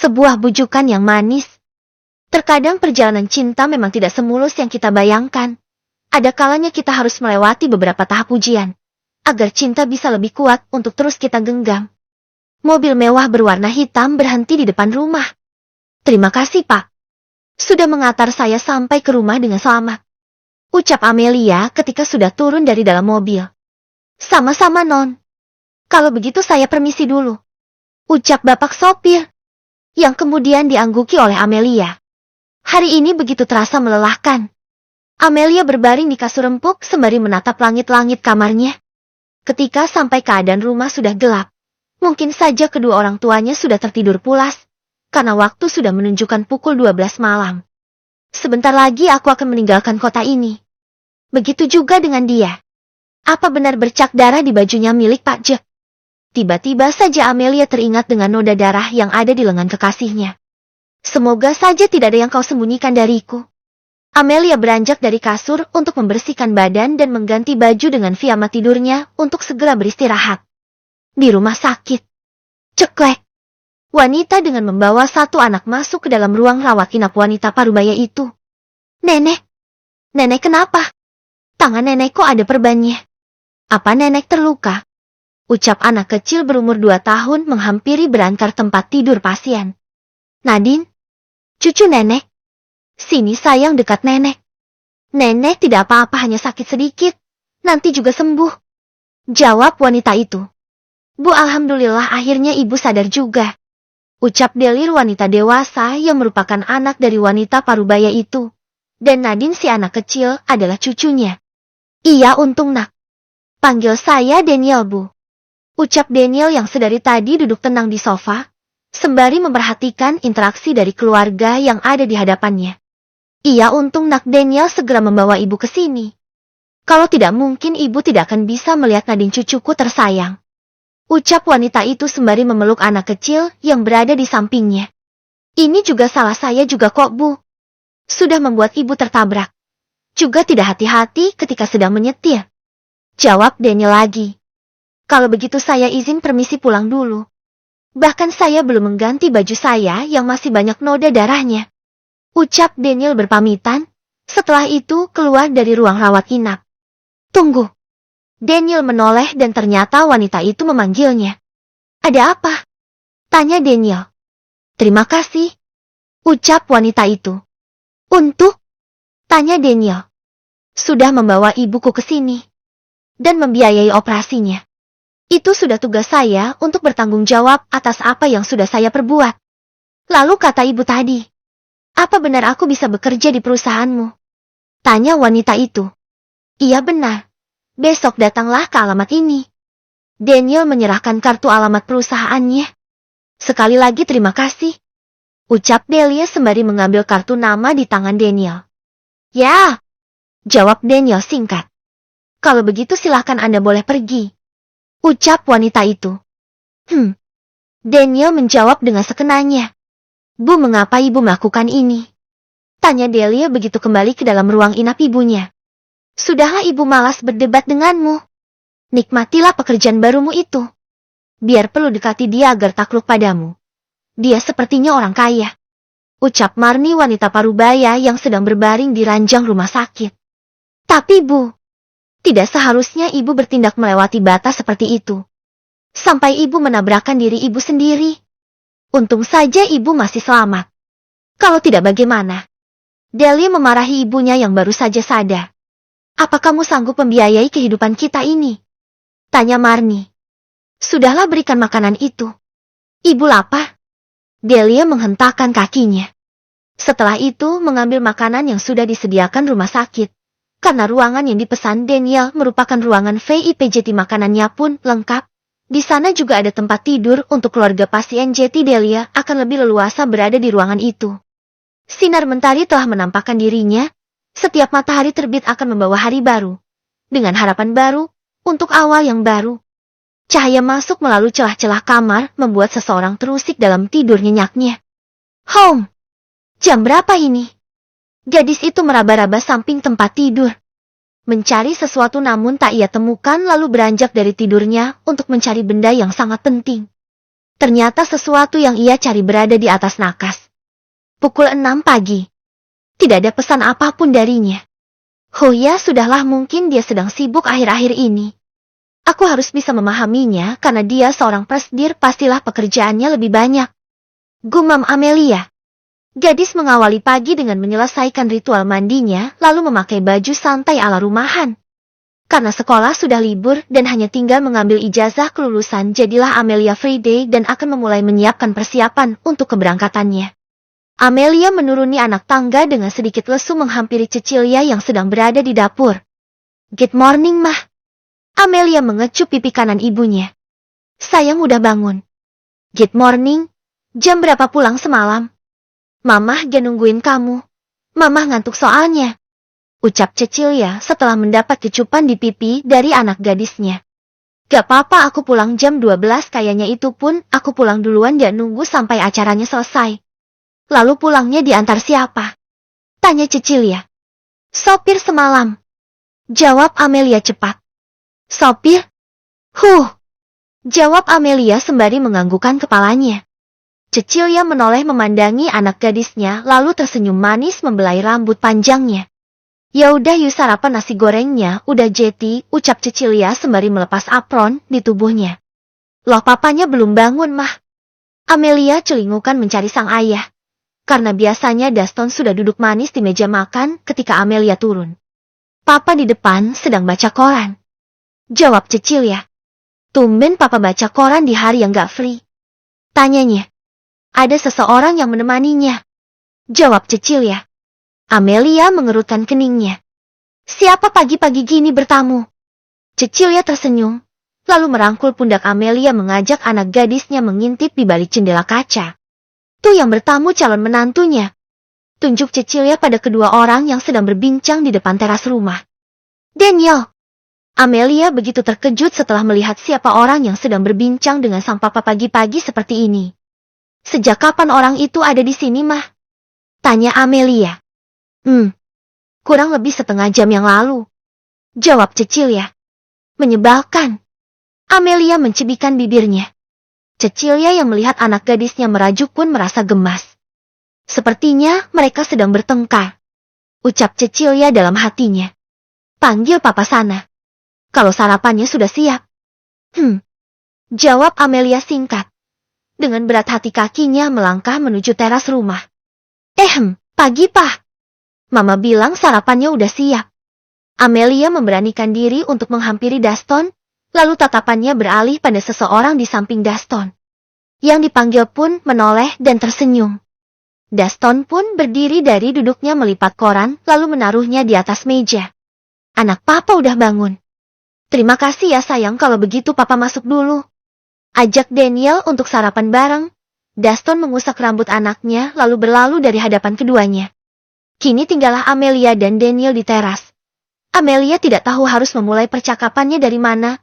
Sebuah bujukan yang manis. Terkadang perjalanan cinta memang tidak semulus yang kita bayangkan. Ada kalanya kita harus melewati beberapa tahap ujian, agar cinta bisa lebih kuat untuk terus kita genggam. Mobil mewah berwarna hitam berhenti di depan rumah. Terima kasih, Pak. Sudah mengantar saya sampai ke rumah dengan selamat. Ucap Amelia ketika sudah turun dari dalam mobil. Sama-sama, Non. Kalau begitu saya permisi dulu. Ucap bapak sopir, yang kemudian diangguki oleh Amelia. Hari ini begitu terasa melelahkan. Amelia berbaring di kasur empuk sembari menatap langit-langit kamarnya. Ketika sampai keadaan rumah sudah gelap, mungkin saja kedua orang tuanya sudah tertidur pulas, karena waktu sudah menunjukkan pukul 12 malam. Sebentar lagi aku akan meninggalkan kota ini. Begitu juga dengan dia. Apa benar bercak darah di bajunya milik Pak Jack? Tiba-tiba saja Amelia teringat dengan noda darah yang ada di lengan kekasihnya. Semoga saja tidak ada yang kau sembunyikan dariku. Amelia beranjak dari kasur untuk membersihkan badan dan mengganti baju dengan piyama tidurnya untuk segera beristirahat. Di rumah sakit. Ceklek. Wanita dengan membawa satu anak masuk ke dalam ruang rawat inap wanita parubaya itu. Nenek. Nenek kenapa? Tangan nenek kok ada perbannya? Apa nenek terluka? Ucap anak kecil berumur 2 tahun menghampiri berangkar tempat tidur pasien. Nadine, cucu nenek. Sini sayang dekat nenek. Nenek tidak apa-apa, hanya sakit sedikit. Nanti juga sembuh. Jawab wanita itu. Bu, alhamdulillah akhirnya ibu sadar juga. Ucap delir wanita dewasa yang merupakan anak dari wanita parubaya itu. Dan Nadine si anak kecil adalah cucunya. Iya untung nak. Panggil saya Daniel, Bu. Ucap Daniel yang sedari tadi duduk tenang di sofa, sembari memperhatikan interaksi dari keluarga yang ada di hadapannya. Iya untung nak. Daniel segera membawa ibu ke sini. Kalau tidak mungkin ibu tidak akan bisa melihat Nadine cucuku tersayang. Ucap wanita itu sembari memeluk anak kecil yang berada di sampingnya. Ini juga salah saya juga kok, Bu. Sudah membuat ibu tertabrak. Juga tidak hati-hati ketika sedang menyetir. Jawab Daniel lagi. Kalau begitu saya izin permisi pulang dulu. Bahkan saya belum mengganti baju saya yang masih banyak noda darahnya. Ucap Daniel berpamitan, setelah itu keluar dari ruang rawat inap. Tunggu. Daniel menoleh dan ternyata wanita itu memanggilnya. Ada apa? Tanya Daniel. Terima kasih. Ucap wanita itu. Untuk? Tanya Daniel. Sudah membawa ibuku ke sini. Dan membiayai operasinya. Itu sudah tugas saya untuk bertanggung jawab atas apa yang sudah saya perbuat. Lalu kata ibu tadi, apa benar aku bisa bekerja di perusahaanmu? Tanya wanita itu. Iya benar. Besok datanglah ke alamat ini. Daniel menyerahkan kartu alamat perusahaannya. Sekali lagi terima kasih. Ucap Delia sembari mengambil kartu nama di tangan Daniel. Ya. Jawab Daniel singkat. Kalau begitu silahkan Anda boleh pergi. Ucap wanita itu. Daniel menjawab dengan sekenanya. Bu, mengapa ibu melakukan ini? Tanya Delia begitu kembali ke dalam ruang inap ibunya. Sudahlah ibu, malas berdebat denganmu. Nikmatilah pekerjaan barumu itu. Biar perlu dekati dia agar takluk padamu. Dia sepertinya orang kaya. Ucap Marni wanita parubaya yang sedang berbaring di ranjang rumah sakit. Tapi Bu, tidak seharusnya ibu bertindak melewati batas seperti itu. Sampai ibu menabrakkan diri ibu sendiri. Untung saja ibu masih selamat. Kalau tidak bagaimana? Delia memarahi ibunya yang baru saja sadar. Apa kamu sanggup membiayai kehidupan kita ini? Tanya Marni. Sudahlah, berikan makanan itu. Ibu lapar. Delia menghentakkan kakinya. Setelah itu mengambil makanan yang sudah disediakan rumah sakit. Karena ruangan yang dipesan Daniel merupakan ruangan VIP, jadi makanannya pun lengkap. Di sana juga ada tempat tidur untuk keluarga pasien, jadi Delia akan lebih leluasa berada di ruangan itu. Sinar mentari telah menampakkan dirinya. Setiap matahari terbit akan membawa hari baru. Dengan harapan baru, untuk awal yang baru. Cahaya masuk melalui celah-celah kamar membuat seseorang terusik dalam tidur nyenyaknya. Home! Jam berapa ini? Gadis itu meraba-raba samping tempat tidur. Mencari sesuatu namun tak ia temukan, lalu beranjak dari tidurnya untuk mencari benda yang sangat penting. Ternyata sesuatu yang ia cari berada di atas nakas. Pukul 6 pagi. Tidak ada pesan apapun darinya. Oh ya, sudahlah, mungkin dia sedang sibuk akhir-akhir ini. Aku harus bisa memahaminya karena dia seorang presdir, pastilah pekerjaannya lebih banyak. Gumam Amelia. Gadis mengawali pagi dengan menyelesaikan ritual mandinya, lalu memakai baju santai ala rumahan. Karena sekolah sudah libur dan hanya tinggal mengambil ijazah kelulusan, jadilah Amelia Friday dan akan memulai menyiapkan persiapan untuk keberangkatannya. Amelia menuruni anak tangga dengan sedikit lesu menghampiri Cecilia yang sedang berada di dapur. Good morning, Mah. Amelia mengecup pipi kanan ibunya. Sayang, udah bangun. Good morning. Jam berapa pulang semalam? Mamah gak nungguin kamu. Mamah ngantuk soalnya. Ucap Cecilia setelah mendapat kecupan di pipi dari anak gadisnya. Gak apa-apa, aku pulang jam 12, kayaknya itu pun aku pulang duluan, gak nunggu sampai acaranya selesai. Lalu pulangnya diantar siapa? Tanya Cecilia. Sopir semalam. Jawab Amelia cepat. Sopir? Jawab Amelia sembari menganggukkan kepalanya. Cecilia menoleh memandangi anak gadisnya lalu tersenyum manis membelai rambut panjangnya. Ya udah, yuk sarapan, nasi gorengnya udah jadi, ucap Cecilia sembari melepas apron di tubuhnya. Loh, papanya belum bangun, Mah. Amelia celingukan mencari sang ayah. Karena biasanya Daston sudah duduk manis di meja makan ketika Amelia turun. Papa di depan sedang baca koran. Jawab Cecilia. Tumben papa baca koran di hari yang gak free. Tanyanya. Ada seseorang yang menemaninya. Jawab Cecilia. Amelia mengerutkan keningnya. Siapa pagi-pagi gini bertamu? Cecilia tersenyum, lalu merangkul pundak Amelia mengajak anak gadisnya mengintip di balik jendela kaca. Tuh yang bertamu calon menantunya. Tunjuk Cecilia pada kedua orang yang sedang berbincang di depan teras rumah. Daniel. Amelia begitu terkejut setelah melihat siapa orang yang sedang berbincang dengan sang papa pagi-pagi seperti ini. Sejak kapan orang itu ada di sini, Mah? Tanya Amelia. Kurang lebih setengah jam yang lalu. Jawab Cecilia. Menyebalkan. Amelia mencibikkan bibirnya. Cecilia yang melihat anak gadisnya merajuk pun merasa gemas. Sepertinya mereka sedang bertengkar. Ucap Cecilia dalam hatinya. Panggil papa sana. Kalau sarapannya sudah siap. Jawab Amelia singkat. Dengan berat hati kakinya melangkah menuju teras rumah. Pagi, Pak. Mama bilang sarapannya udah siap. Amelia memberanikan diri untuk menghampiri Daston. Lalu tatapannya beralih pada seseorang di samping Daston. Yang dipanggil pun menoleh dan tersenyum. Daston pun berdiri dari duduknya melipat koran lalu menaruhnya di atas meja. Anak papa udah bangun. Terima kasih ya sayang, kalau begitu papa masuk dulu. Ajak Daniel untuk sarapan bareng. Daston mengusap rambut anaknya lalu berlalu dari hadapan keduanya. Kini tinggallah Amelia dan Daniel di teras. Amelia tidak tahu harus memulai percakapannya dari mana.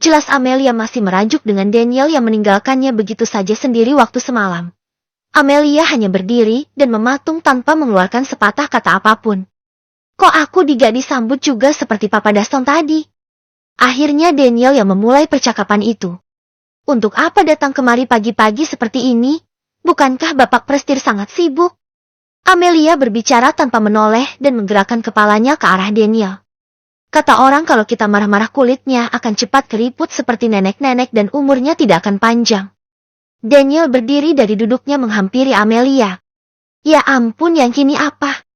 Jelas Amelia masih merajuk dengan Daniel yang meninggalkannya begitu saja sendiri waktu semalam. Amelia hanya berdiri dan mematung tanpa mengeluarkan sepatah kata apapun. Kok aku gak disambut juga seperti Papa Daston tadi? Akhirnya Daniel yang memulai percakapan itu. Untuk apa datang kemari pagi-pagi seperti ini? Bukankah Bapak Prestir sangat sibuk? Amelia berbicara tanpa menoleh dan menggerakkan kepalanya ke arah Daniel. Kata orang kalau kita marah-marah kulitnya akan cepat keriput seperti nenek-nenek dan umurnya tidak akan panjang. Daniel berdiri dari duduknya menghampiri Amelia. Ya ampun, yang kini apa?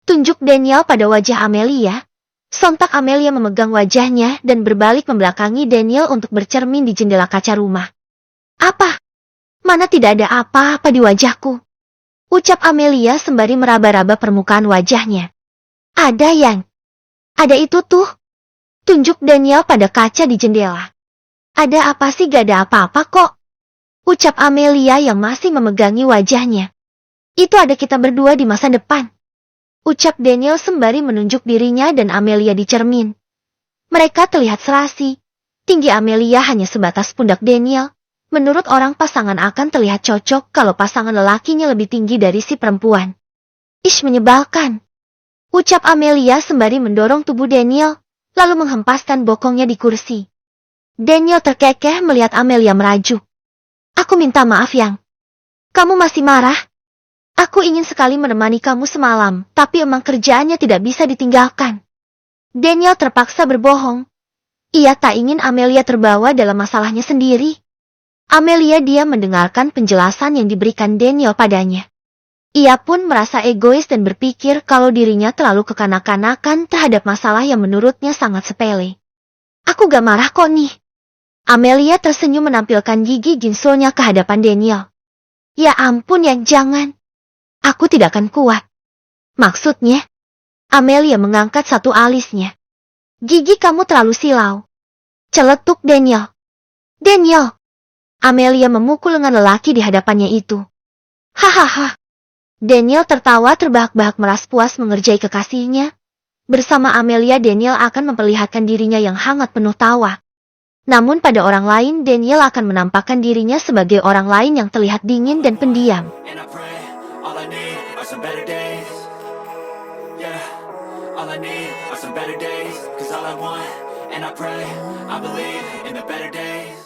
Tunjuk Daniel pada wajah Amelia. Sontak Amelia memegang wajahnya dan berbalik membelakangi Daniel untuk bercermin di jendela kaca rumah. Apa? Mana tidak ada apa-apa di wajahku. Ucap Amelia sembari meraba-raba permukaan wajahnya. Ada yang... Ada itu tuh. Tunjuk Daniel pada kaca di jendela. Ada apa sih? Gak ada apa-apa kok. Ucap Amelia yang masih memegangi wajahnya. Itu ada kita berdua di masa depan. Ucap Daniel sembari menunjuk dirinya dan Amelia di cermin. Mereka terlihat serasi. Tinggi Amelia hanya sebatas pundak Daniel. Menurut orang pasangan akan terlihat cocok kalau pasangan lelakinya lebih tinggi dari si perempuan. Ish, menyebalkan. Ucap Amelia sembari mendorong tubuh Daniel, lalu menghempaskan bokongnya di kursi. Daniel terkekeh melihat Amelia merajuk. Aku minta maaf, Yang. Kamu masih marah? Aku ingin sekali menemani kamu semalam, tapi emang kerjaannya tidak bisa ditinggalkan. Daniel terpaksa berbohong. Ia tak ingin Amelia terbawa dalam masalahnya sendiri. Amelia diam mendengarkan penjelasan yang diberikan Daniel padanya. Ia pun merasa egois dan berpikir kalau dirinya terlalu kekanak-kanakan terhadap masalah yang menurutnya sangat sepele. Aku gak marah kok nih. Amelia tersenyum menampilkan gigi ginsulnya ke hadapan Daniel. Ya ampun, Yang, jangan. Aku tidak akan kuat. Maksudnya? Amelia mengangkat satu alisnya. Gigi kamu terlalu silau. Celetuk Daniel. Daniel! Amelia memukul lengan lelaki di hadapannya itu. Hahaha. Daniel tertawa terbahak-bahak meras puas mengerjai kekasihnya. Bersama Amelia, Daniel akan memperlihatkan dirinya yang hangat penuh tawa. Namun pada orang lain, Daniel akan menampakkan dirinya sebagai orang lain yang terlihat dingin dan pendiam. All I need are some better days, 'cause all I want, and I pray, I believe in the better days.